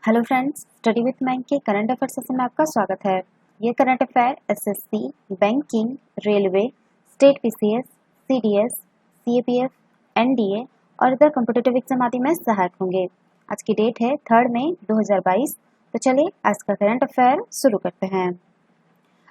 Hello friends, study with मैंक के current affair session में आपका स्वागत है। ये current affair SSC, banking, railway, state PCS, CDS, CAPF, NDA और इधर कॉम्पिटिटिव एग्जाम आदि में सहायक होंगे। आज की डेट है 3 मई 2022। तो चलिए आज का करंट अफेयर शुरू करते हैं।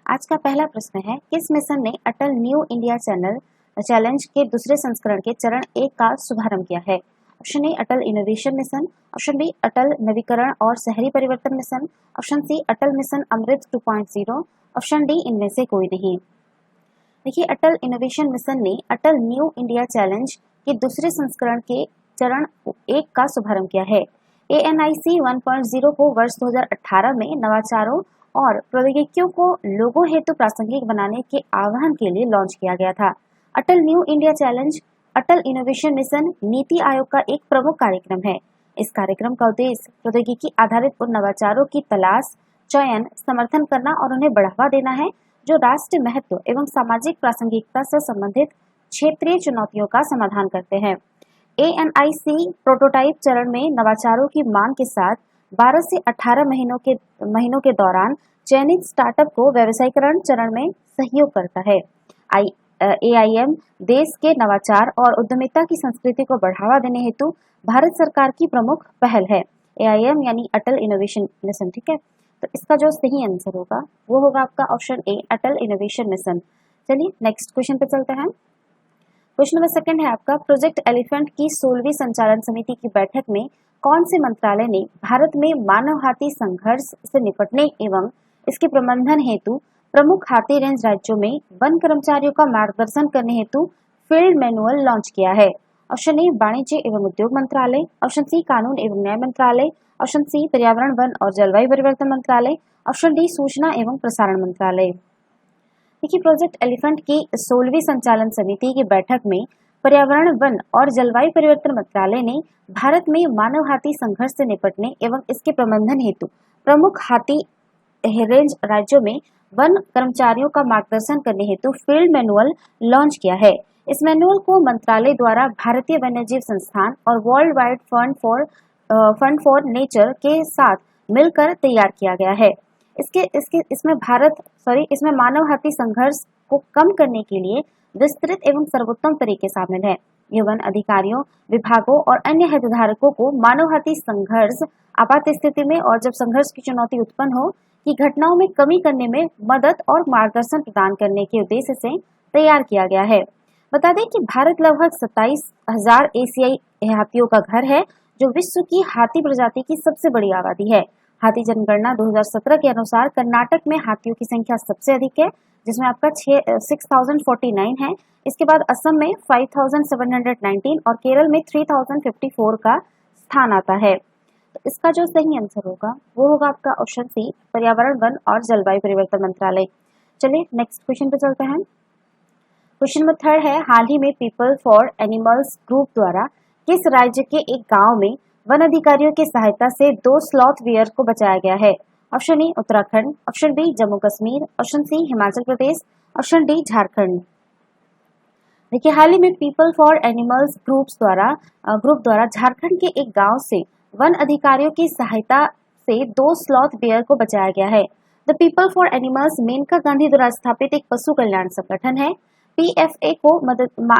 आज का पहला प्रश्न है, किस मिशन ने अटल न्यू इंडिया चैलेंज के दूसरे संस्करण के चरण 1 का शुभारंभ किया है? Option A Atal innovation mission, option B Atal नवीकरण और शहरी परिवर्तन mission, option C Atal mission Amrit 2.0, option D इनमें से कोई नहीं। देखिए, अटल इनोवेशन मिशन ने अटल न्यू इंडिया चैलेंज के दूसरे संस्करण के चरण 1 का शुभारंभ किया है। ANIC 1.0 को वर्ष 2018 में नवाचारों और प्रौद्योगिकियों को लोगों हेतु प्रासंगिक बनाने के आह्वान के लिए लॉन्च किया गया था। अटल न्यू इंडिया चैलेंज अटल इनोवेशन मिशन नीति आयोग का एक प्रमुख कार्यक्रम है। इस कार्यक्रम का उद्देश्य प्रौद्योगिकी आधारित उन नवाचारों की तलाश, चयन, समर्थन करना और उन्हें बढ़ावा देना है जो राष्ट्रीय महत्व एवं सामाजिक प्रासंगिकता से संबंधित क्षेत्रीय चुनौतियों का समाधान करते हैं। ANIC प्रोटोटाइप चरण में नवाचारों की मांग के साथ 12 से 18 महीनों के दौरान चयनित स्टार्टअप को व्यवसायीकरण चरण में सहयोग करता है। AIM देश के नवाचार और उद्यमिता की संस्कृति को बढ़ावा देने हेतु भारत सरकार की प्रमुख पहल है। AIM यानी अटल इनोवेशन मिशन, ठीक है। तो इसका जो सही आंसर होगा वो होगा आपका option A Atal innovation mission. चलिए नेक्स्ट क्वेश्चन पे चलते हैं। क्वेश्चन नंबर 2 है आपका, प्रोजेक्ट एलिफेंट की 16वीं संचालन समिति की बैठक में कौन से मंत्रालय ने भारत में मानव हाथी संघर्ष से निपटने एवं इसके प्रबंधन हेतु प्रमुख हाथी रेंज राज्यों में वन कर्मचारियों का मार्गदर्शन करने हेतु फील्ड मैनुअल लॉन्च किया है? ऑप्शन ए वाणिज्य एवं उद्योग मंत्रालय, ऑप्शन सी कानून एवं न्याय मंत्रालय, ऑप्शन सी पर्यावरण, वन और जलवायु परिवर्तन मंत्रालय, ऑप्शन डी सूचना एवं प्रसारण मंत्रालय। देखिए, प्रोजेक्ट एलिफेंट की 16वीं संचालन समिति की बैठक में पर्यावरण, वन और जलवायु परिवर्तन मंत्रालय ने भारत में मानव हाथी संघर्ष से निपटने एवं इसके प्रबंधन हेतु प्रमुख हाथी रेंज राज्यों में वन कर्मचारियों का मार्गदर्शन करने हेतु फील्ड मैनुअल लॉन्च किया है। इस मैनुअल को मंत्रालय द्वारा भारतीय वन्यजीव संस्थान और world wide fund for nature के साथ मिलकर तैयार किया गया है। इसमें मानव हाथी संघर्ष को कम करने के लिए विस्तृत एवं सर्वोत्तम तरीके शामिल है। यह वन अधिकारियों, विभागों और अन्य हितधारकों को मानव हाथी संघर्ष, आपात स्थिति में और जब संघर्ष की चुनौती उत्पन्न हो की घटनाओं में कमी करने में मदद और मार्गदर्शन प्रदान करने के उद्देश्य से तैयार किया गया है। बता दें कि भारत लगभग 27,000 एशियाई हाथियों का घर है, जो विश्व की हाथी प्रजाति की सबसे बड़ी आबादी है। हाथी जनगणना 2017 के अनुसार कर्नाटक में हाथियों की संख्या सबसे अधिक है, जिसमें आपका 6049 है। इसके बाद असम में 5719 और केरल में 3054 का स्थान आता है। तो इसका जो सही आंसर होगा वो होगा आपका ऑप्शन सी पर्यावरण, वन और जलवायु परिवर्तन मंत्रालय। चलिए नेक्स्ट क्वेश्चन पे चलते हैं। क्वेश्चन नंबर 3 है, हाल ही में पीपल फॉर एनिमल्स ग्रुप द्वारा किस राज्य के एक गांव में वन अधिकारियों की सहायता से 2 स्लॉथ बियर को बचाया गया है? Option A Uttarakhand, option B Jammu Kashmir, option C Himachal Pradesh, option D Jharkhand. देखिए, हाल ही में पीपल फॉर एनिमल्स ग्रुप द्वारा झारखंड के एक गांव से वन अधिकारियों की सहायता से 2 स्लॉथ बियर को बचाया गया है। The people for animals Maneka Gandhi द्वारा स्थापित एक पशु कल्याण संगठन है। PFA को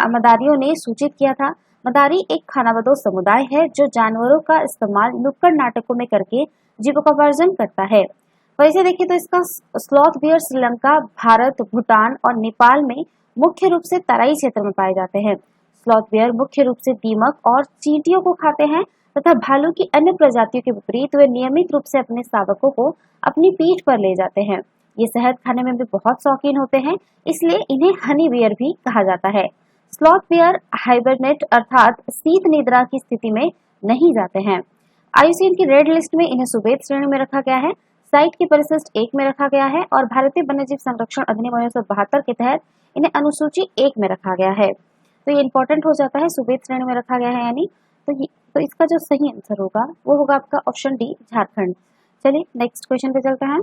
मदारियों ने सूचित किया था। मदारी एक खानाबदोश समुदाय है जो जानवरों का इस्तेमाल नुक्कड़ नाटकों में करके जीविकोपार्जन करता है। वैसे देखिए तो इसका स्लॉथ बियर श्रीलंका, भारत, भूटान और नेपाल में मुख्य रूप से तराई क्षेत्र में पाए जाते हैं। स्लॉथ बियर मुख्य रूप से दीमक और चींटियों को खाते हैं तथा भालू की अन्य प्रजातियों के विपरीत वे नियमित रूप से अपने शावकों को अपनी पीठ पर ले जाते हैं। ये शहद खाने में भी बहुत शौकीन होते हैं, इसलिए इन्हें हनी बियर भी कहा जाता है। स्लॉथ बियर हाइबरनेट अर्थात शीत निद्रा की स्थिति में नहीं जाते हैं। IUCN की रेड लिस्ट में इन्हें सुवेद श्रेणी में रखा गया है, साइट की परिशिष्ट 1 में रखा गया है और भारतीय वन्यजीव संरक्षण अधिनियम 1972 के तहत इन्हें अनुसूची 1 में रखा गया है। तो ये इंपॉर्टेंट हो जाता है, सुवेद श्रेणी में रखा गया है यानी। तो इसका जो सही आंसर होगा वो होगा आपका ऑप्शन डी झारखंड। चलिए नेक्स्ट क्वेश्चन पे चलते हैं।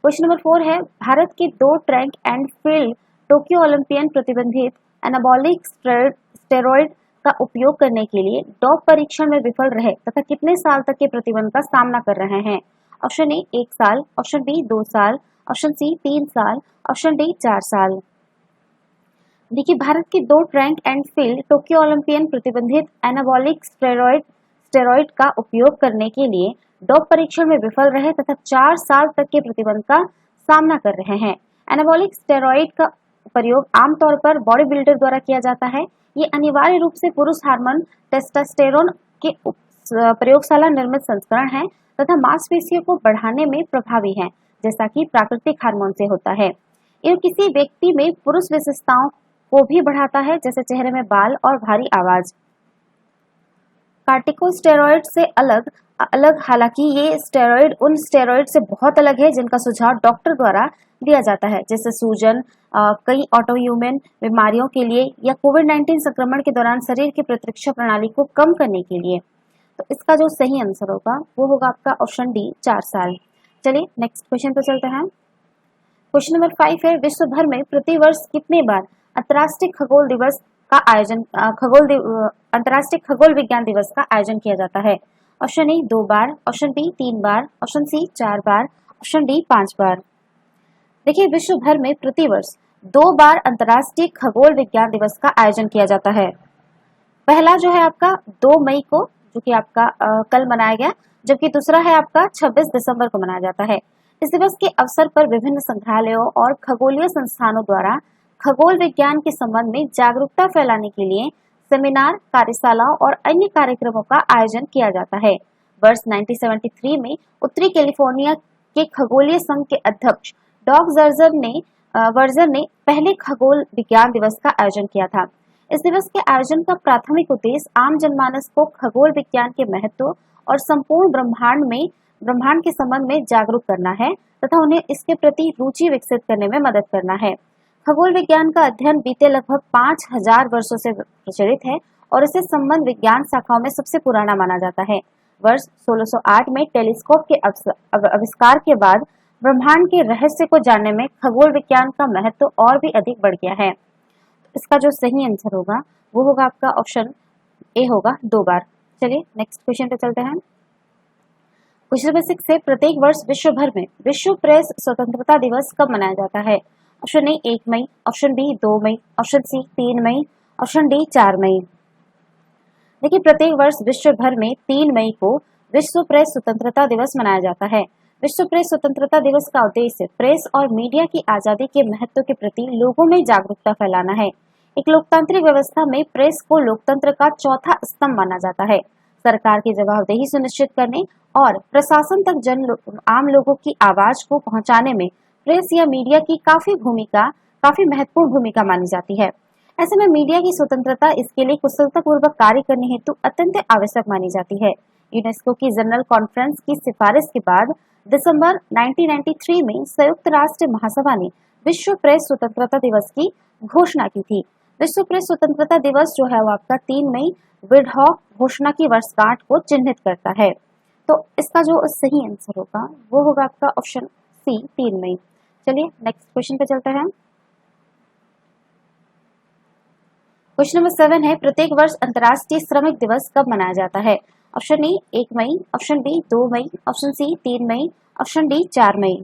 क्वेश्चन नंबर 4 है, भारत के 2 track and field Tokyo Olympian प्रतिबंधित एनाबॉलिक स्टेरॉइड का उपयोग करने के लिए डॉप परीक्षण में विफल रहे तथा कितने साल तक के प्रतिबंध का सामना कर रहे हैं? ऑप्शन ए 1 साल, ऑप्शन बी 2 साल, ऑप्शन सी 3 साल, ऑप्शन डी 4 साल। देखिए, भारत के 2 track and field Tokyo Olympian प्रतिबंधित एनाबॉलिक स्टेरॉइड का उपयोग करने के लिए डोप परीक्षण में विफल रहे तथा 4 साल तक के प्रतिबंध का सामना कर रहे हैं। एनाबॉलिक स्टेरॉइड का प्रयोग आमतौर पर बॉडी बिल्डर द्वारा किया जाता है। ये अनिवार्य रूप से पुरुष हार्मोन टेस्टोस्टेरोन के प्रयोगशाला निर्मित संस्करण है तथा मांसपेशियों को बढ़ाने में प्रभावी है, जैसा कि प्राकृतिक हार्मोन से होता है। यह किसी व्यक्ति में पुरुष विशेषताओं को भी बढ़ाता है, जैसे चेहरे में बाल और भारी आवाज। कार्टिकोस्टेरॉइड से अलग हालांकि ये स्टेरॉइड उन स्टेरॉइड से बहुत अलग है जिनका सुझाव डॉक्टर द्वारा दिया जाता है, जैसे सूजन, कई ऑटोइम्यून बीमारियों के लिए या कोविड-19 संक्रमण के दौरान शरीर की प्रतिरक्षा प्रणाली को कम करने के लिए। तो इसका जो सही आंसर होगा वो होगा आपका ऑप्शन डी 4 साल। चलिए नेक्स्ट क्वेश्चन पे चलते हैं। क्वेश्चन नंबर 5 है, विश्व भर में प्रतिवर्ष कितने बार अंतर्राष्ट्रीय खगोल दिवस का आयोजन अंतर्राष्ट्रीय खगोल विज्ञान दिवस का आयोजन किया जाता है? ऑप्शन ए 2 बार, ऑप्शन बी 3 बार, ऑप्शन सी 4 बार, ऑप्शन डी 5 बार। देखिए, विश्व भर में प्रतिवर्ष 2 बार अंतर्राष्ट्रीय खगोल विज्ञान दिवस का आयोजन किया जाता है। पहला जो है आपका 2 मई को, जो कि आपका कल मनाया गया, जबकि दूसरा है आपका 26 दिसंबर को मनाया जाता है। इस दिवस के अवसर पर विभिन्न संग्रहालयों और खगोलीय संस्थानों द्वारा खगोल विज्ञान के संबंध में जागरूकता फैलाने के लिए सेमिनार, कार्यशालाओं और अन्य कार्यक्रमों का आयोजन किया जाता है। वर्ष 1973 में उत्तरी कैलिफोर्निया के खगोलीय संघ के अध्यक्ष डॉग वर्जर ने पहले खगोल विज्ञान दिवस का आयोजन किया था। इस दिवस के आयोजन का प्राथमिक उद्देश्य आम जनमानस को खगोल विज्ञान के महत्व और संपूर्ण ब्रह्मांड के संबंध में जागरूक करना है तथा उन्हें इसके प्रति रुचि विकसित करने में मदद करना है। खगोल विज्ञान का अध्ययन बीते लगभग 5000 वर्षों से प्रचलित है और इसे संबंध विज्ञान शाखाओं में सबसे पुराना माना जाता है। वर्ष 1608 में टेलीस्कोप के आविष्कार के बाद ब्रह्मांड के रहस्य को जानने में खगोल विज्ञान का महत्व और भी अधिक बढ़ गया है। इसका जो सही आंसर होगा वो होगा आपका ऑप्शन ए होगा 2 बार। चलिए नेक्स्ट क्वेश्चन पे चलते हैं। क्वेश्चन नंबर 6 है, प्रत्येक वर्ष विश्व भर में विश्व प्रेस स्वतंत्रता दिवस कब मनाया जाता है? ऑप्शन ए 1 मई, ऑप्शन बी 2 मई, ऑप्शन सी 3 मई, ऑप्शन डी 4 मई। देखिए, प्रत्येक वर्ष विश्व भर में 3 मई को विश्व प्रेस स्वतंत्रता दिवस मनाया जाता है। विश्व प्रेस स्वतंत्रता दिवस का उद्देश्य प्रेस और मीडिया की आजादी के महत्व के प्रति लोगों में जागरूकता फैलाना है। एक लोकतांत्रिक व्यवस्था में प्रेस को लोकतंत्र का चौथा स्तंभ माना जाता है। सरकार की जवाबदेही सुनिश्चित करने और प्रशासन तक आम लोगों की आवाज को पहुंचाने में प्रेस या मीडिया की काफी महत्वपूर्ण भूमिका मानी जाती है। ऐसे में मीडिया की स्वतंत्रता इसके लिए कुशलतापूर्वक कार्य करने हेतु अत्यंत आवश्यक मानी जाती है। यूनेस्को की जनरल कॉन्फ्रेंस की सिफारिश के बाद दिसंबर 1993 में संयुक्त राष्ट्र महासभा ने विश्व प्रेस स्वतंत्रता दिवस की घोषणा की थी। विश्व प्रेस स्वतंत्रता दिवस जो है वो आपका 3 मई विंडहॉक घोषणा की वर्षगांठ को चिन्हित करता है। तो इसका जो सही आंसर होगा वो होगा आपका ऑप्शन सी 3 मई। चलिए नेक्स्ट क्वेश्चन पे चलते हैं। क्वेश्चन नंबर 7 है, प्रत्येक वर्ष अंतर्राष्ट्रीय श्रमिक दिवस कब मनाया जाता है? ऑप्शन ए 1 मई, ऑप्शन बी 2 मई, ऑप्शन सी 3 मई, ऑप्शन डी 4 मई।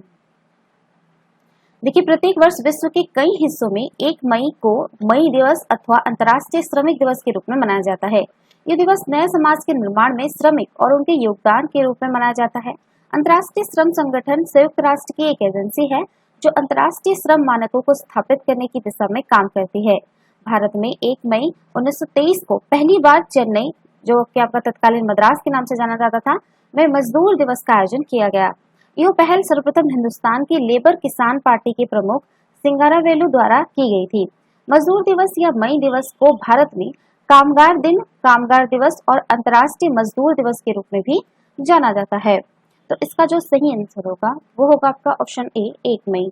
देखिए, प्रत्येक वर्ष विश्व के कई हिस्सों में 1 मई को मई दिवस अथवा अंतर्राष्ट्रीय श्रमिक दिवस के रूप में मनाया जाता है। यह दिवस नए समाज के निर्माण में श्रमिक और उनके योगदान के रूप में मनाया जाता है। अंतर्राष्ट्रीय श्रम संगठन संयुक्त राष्ट्र की एक एजेंसी है जो अंतर्राष्ट्रीय श्रम मानकों को स्थापित करने की दिशा में काम करती है। भारत में 1 मई 1923 को पहली बार चेन्नई, जो कि आपका तत्कालीन मद्रास के नाम से जाना जाता था, में मजदूर दिवस का आयोजन किया गया। यह पहल सर्वप्रथम हिंदुस्तान की लेबर किसान पार्टी के प्रमुख सिंगारावेलु द्वारा की गई थी। मजदूर दिवस या मई दिवस को भारत में कामगार दिन, कामगार दिवस और अंतर्राष्ट्रीय मजदूर दिवस के रूप में भी जाना जाता है। तो इसका जो सही आंसर होगा वो होगा आपका ऑप्शन ए 1 मई।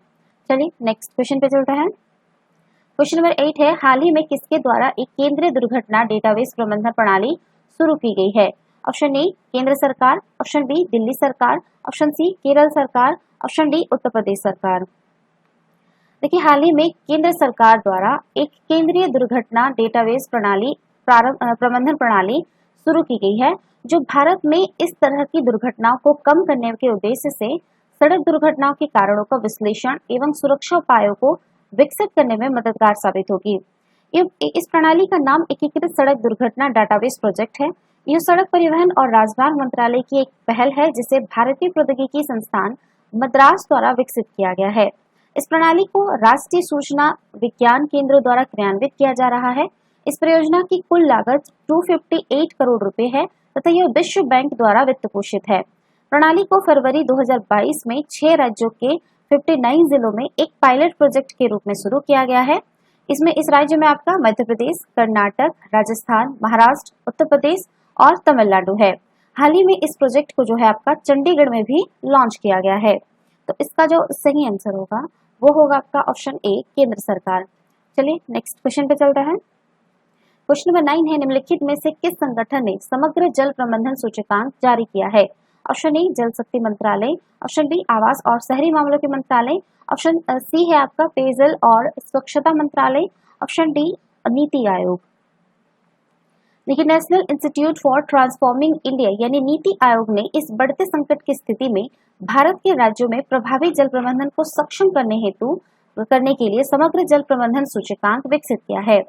चलिए नेक्स्ट क्वेश्चन पे चलते हैं। क्वेश्चन नंबर 8 है, हाल ही में किसके द्वारा एक केंद्रीय दुर्घटना डेटाबेस प्रबंधन प्रणाली शुरू की गई है? ऑप्शन ए केंद्र सरकार, ऑप्शन बी दिल्ली सरकार, ऑप्शन सी केरल सरकार, ऑप्शन डी उत्तर प्रदेश सरकार। देखिए, हाल ही में केंद्र सरकार द्वारा एक केंद्रीय दुर्घटना डेटाबेस प्रणाली प्रबंधन प्रणाली शुरू की गई है, जो भारत में इस तरह की दुर्घटनाओं को कम करने के उद्देश्य से सड़क दुर्घटनाओं के कारणों का विश्लेषण एवं सुरक्षा उपायों को विकसित करने में मददगार साबित होगी। इस प्रणाली का नाम एकीकृत सड़क दुर्घटना डाटाबेस प्रोजेक्ट है। यह सड़क परिवहन और राजमार्ग मंत्रालय की एक पहल है, जिसे भारतीय प्रौद्योगिकी संस्थान मद्रास द्वारा विकसित किया गया है। इस प्रणाली को राष्ट्रीय सूचना विज्ञान केंद्र द्वारा क्रियान्वित किया जा रहा है। इस परियोजना की कुल लागत 258 करोड़ रुपए है तथा यह विश्व बैंक द्वारा वित्त पोषित है। प्रणाली को फरवरी 2022 में 6 राज्यों के 59 जिलों में एक पायलट प्रोजेक्ट के रूप में शुरू किया गया है। इसमें इस राज्य में आपका मध्य प्रदेश, कर्नाटक, राजस्थान, महाराष्ट्र, उत्तर प्रदेश और तमिलनाडु है। हाल ही में इस प्रोजेक्ट को जो है आपका चंडीगढ़ में भी लॉन्च किया गया है। तो इसका जो सही आंसर होगा वो होगा आपका ऑप्शन ए, केंद्र सरकार। चलिए नेक्स्ट क्वेश्चन पे चलते हैं। क्वेश्चन नंबर 9 है, निम्नलिखित में से किस संगठन ने समग्र जल प्रबंधन सूचकांक जारी किया है? ऑप्शन ए, जल शक्ति मंत्रालय, ऑप्शन बी, आवास और शहरी मामलों के मंत्रालय, ऑप्शन सी है आपका पेयजल और स्वच्छता मंत्रालय, ऑप्शन डी, नीति आयोग। देखिए, national institute for transforming India यानी नीति आयोग ने इस बढ़ते संकट की स्थिति में भारत के राज्यों में प्रभावी जल प्रबंधन को सक्षम करने के लिए समग्र जल प्रबंधन सूचकांक विकसित किया है।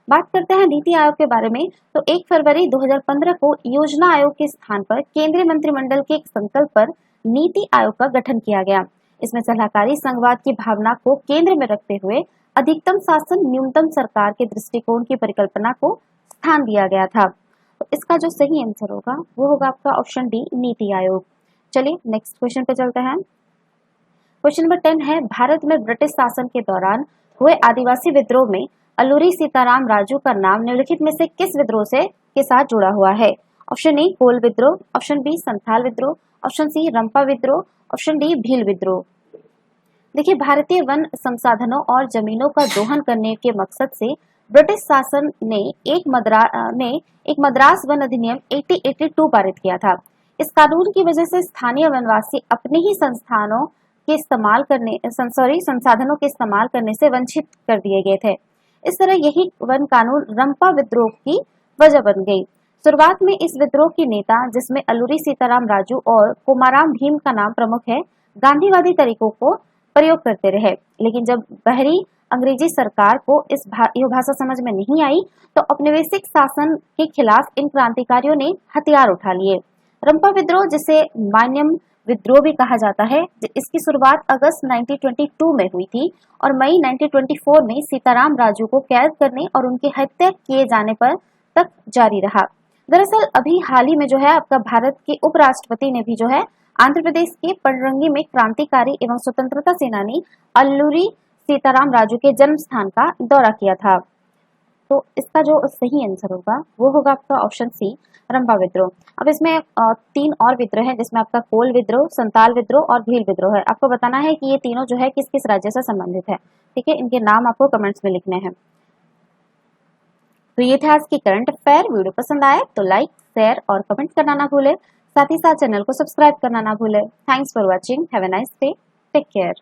बात करते हैं नीति आयोग के बारे में, तो 1 फरवरी 2015 को योजना आयोग के स्थान पर केंद्रीय मंत्रिमंडल के एक संकल्प पर नीति आयोग का गठन किया गया। इसमें सलाहकारी संघवाद की भावना को केंद्र में रखते हुए अधिकतम शासन न्यूनतम सरकार के दृष्टिकोण की परिकल्पना को स्थान दिया गया था। तो इसका जो सही आंसर होगा वो होगा आपका ऑप्शन डी, नीति आयोग। चलिए नेक्स्ट क्वेश्चन पे चलते हैं। क्वेश्चन नंबर 10 है, भारत में ब्रिटिश शासन के दौरान हुए आदिवासी विद्रोह में अल्लूरी सीताराम राजू का नाम निम्नलिखित में से किस विद्रोह के साथ जुड़ा हुआ है? ऑप्शन ए, कोल विद्रोह, ऑप्शन बी, संथाल विद्रोह, ऑप्शन सी, रंपा विद्रोह, ऑप्शन डी, भील विद्रोह। देखिए, भारतीय वन संसाधनों और जमीनों का दोहन करने के मकसद से ब्रिटिश शासन ने एक मद्रास वन अधिनियम 1882 पारित किया था। इस कानून की वजह से स्थानीय वनवासी अपने ही संसाधनों के इस्तेमाल करने से वंचित कर दिए गए थे। इस तरह यही वन कानून रंपा विद्रोह की वजह बन गई। शुरुआत में इस विद्रोह की नेता, जिसमें अल्लूरी सीताराम राजू और कोमाराम भीम का नाम प्रमुख है, गांधीवादी तरीकों को प्रयोग करते रहे। लेकिन जब बहरी अंग्रेजी सरकार को यह भाषा समझ में नहीं आई, तो औपनिवेशिक शासन के खिलाफ इन क्रांतिकारियों ने हथियार उठा लिए। रंपा विद्रोह, जिसे मान्यम विद्रोह भी कहा जाता है, इसकी शुरुआत अगस्त 1922 में हुई थी और मई 1924 में सीताराम राजू को कैद करने और उनकी हत्या किए जाने पर तक जारी रहा। दरअसल अभी हाल ही में जो है आपका भारत के उपराष्ट्रपति ने भी जो है आंध्र प्रदेश के पंडरंगी में क्रांतिकारी एवं स्वतंत्रता सेनानी अल्लूरी सीताराम राजू के जन्म स्थान का दौरा किया था। तो इसका जो सही आंसर होगा वो होगा आपका ऑप्शन सी, रंपा विद्रोह। अब इसमें 3 और विद्रोह है, जिसमें आपका कोल विद्रोह, संताल विद्रोह और भील विद्रोह है। आपको बताना है कि ये तीनों जो है किस किस राज्य से संबंधित है। ठीक है, इनके नाम आपको कमेंट्स में लिखने हैं। तो ये था आज की करंट अफेयर। वीडियो पसंद आए तो लाइक, शेयर और कमेंट करना ना भूले। साथ ही साथ चैनल को सब्सक्राइब करना ना भूले। Thanks for watching. Have a nice day. Take care.